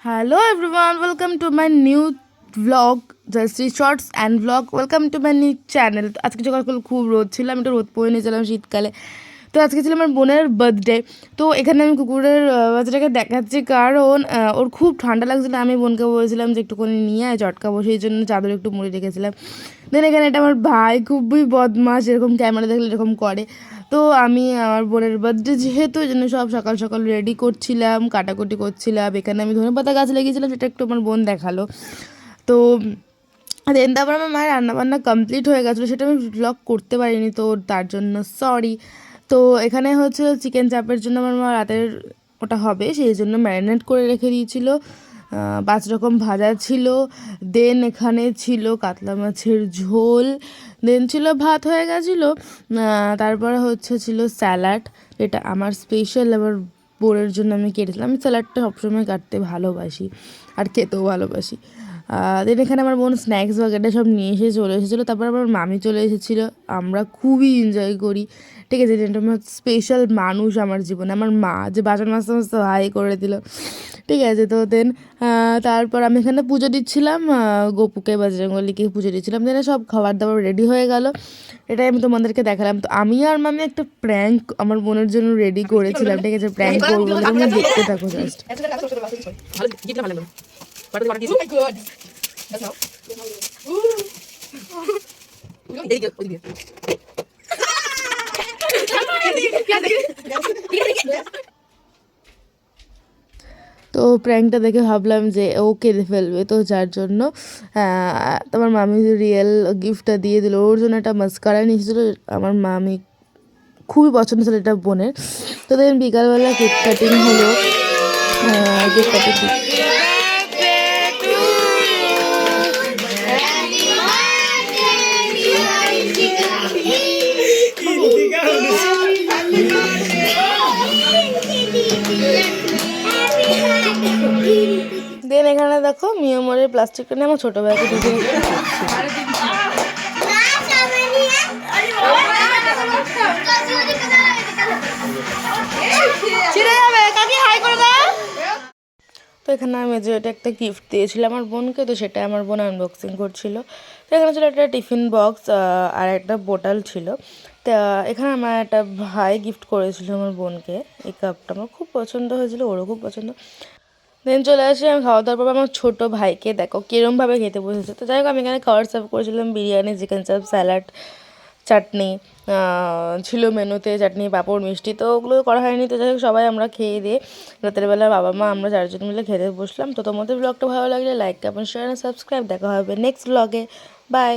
Hello everyone, welcome to my new vlog, Jasri Shorts and vlog. Welcome to my new channel. আজকে সকাল খুব রোদ ছিল, আমি একটু রোদ পরে নিয়েছিলাম শীতকালে। তো আজকে ছিল আমার বোনের বার্থডে। তো এখানে আমি কুকুরের বাচ্চাটাকে দেখাচ্ছি কারণ ওর খুব ঠান্ডা লাগছিল। আমি বোনকে বলেছিলাম যে একটুখানি নিয়ে আয় চটকাবো, সেই জন্য চাদর একটু মুড়ে রেখেছিলাম। দেন এখানে এটা আমার ভাই খুবই বদমাশ, এরকম ক্যামেরা দেখলে এরকম করে। তো আমি আমার বোনের বার্থডে যেহেতু এই জন্য সব সকাল সকাল রেডি করছিলাম, কাটাকুটি করছিলাম। এখানে আমি ধনেপাতা গাছ লাগিয়েছিলাম, সেটা একটু আমার বোন দেখালো। তো দেন তারপর আমার মায়ের রান্নাবান্না কমপ্লিট হয়ে গেছিলো, সেটা আমি ব্লগ করতে পারিনি, তো তার জন্য সরি। তো এখানে হচ্ছে চিকেন চাপের জন্য আমার মা রাতের ওটা হবে, সেই জন্য ম্যারিনেট করে রেখে দিয়েছিল। 5 রকম ভাজা ছিল। দেন এখানে ছিল কাতলা মাছের ঝোল। দেন ছিল ভাত হয়ে গেছিলো। তারপরে ছিল স্যালাড, এটা আমার স্পেশাল আমার বোনের জন্য আমি কেটেছিলাম। আমি স্যালাডটা সবসময় কাটতে ভালোবাসি আর খেতেও ভালোবাসি। দেন এখানে আমার বোন স্ন্যাক্স বাগেরটা সব নিয়ে এসে চলে এসেছিলো। তারপর আমার মামি চলে এসেছিলো। আমরা খুবই এনজয় করি, ঠিক আছে। যেটা আমার স্পেশাল মানুষ আমার জীবনে, আমার মা, যে বাসন মাজতে মাজতে হাই করে দিল, ঠিক আছে। তো দেন তারপর আমি এখানে পুজো দিচ্ছিলাম, গোপুকে বজরঙ্গলিকে পুজো দিচ্ছিলাম। দেন সব খাবার দাবার রেডি হয়ে গেল, এটাই আমি তোমাদেরকে দেখালাম। তো আমি আর মামি একটা প্র্যাঙ্ক আমার বোনের জন্য রেডি করেছিলাম, ঠিক আছে। প্র্যাঙ্ক করবো, তোমরা দেখতে থাকো জাস্ট। তো প্র্যাঙ্কটা দেখে ভাবলাম যে ও কেঁদে ফেলবে, তো যার জন্য তোমার মামি রিয়েল গিফটটা দিয়ে দিল। ওর জন্য একটা মাস্কারা নিয়ে এসেছিলো, আমার মামি খুবই পছন্দ ছিল এটা বোনের। তো দেন বিকালবেলা কেক কাটিং হলো, কেক কাটিং দেন এখানে দেখো মিয়ামরের প্লাস্টিকটা নিয়ে আমার ছোটো ভাইকে দুজন তো এখানে আমি যে এটা একটা গিফট দিয়েছিলাম আমার বোনকে, তো সেটা আমার বোন আনবক্সিং করছিল। তো এখানে ছিল একটা টিফিন বক্স আর একটা বোতল ছিল। তা এখানে আমার একটা ভাই গিফট করেছিল আমার বোনকে, এই কাপটা আমার খুব পছন্দ হয়েছিল, ওরও খুব পছন্দ। দেন চলে আসি আমি খাওয়া দাওয়ার পর আমার ছোটো ভাইকে দেখো কীরমভাবে খেতে বসেছে। তো যাই হোক আমি এখানে খাবার সার্ভ করেছিলাম, বিরিয়ানি, চিকেন চাপ, স্যালাড, চাটনি ছিল মেনুতে, চাটনি, পাঁপড়, মিষ্টি। তো ওগুলো করা হয়নি। তো যাই হোক সবাই আমরা খেয়ে দিয়ে রাতের বেলা বাবা মা আমরা 4 জন মিলে খেতে বসলাম। তো তোমাদের ব্লগটা ভালো লাগলে লাইক, কমেন্ট, শেয়ার, সাবস্ক্রাইব। দেখা হবে নেক্সট ব্লগে। বাই।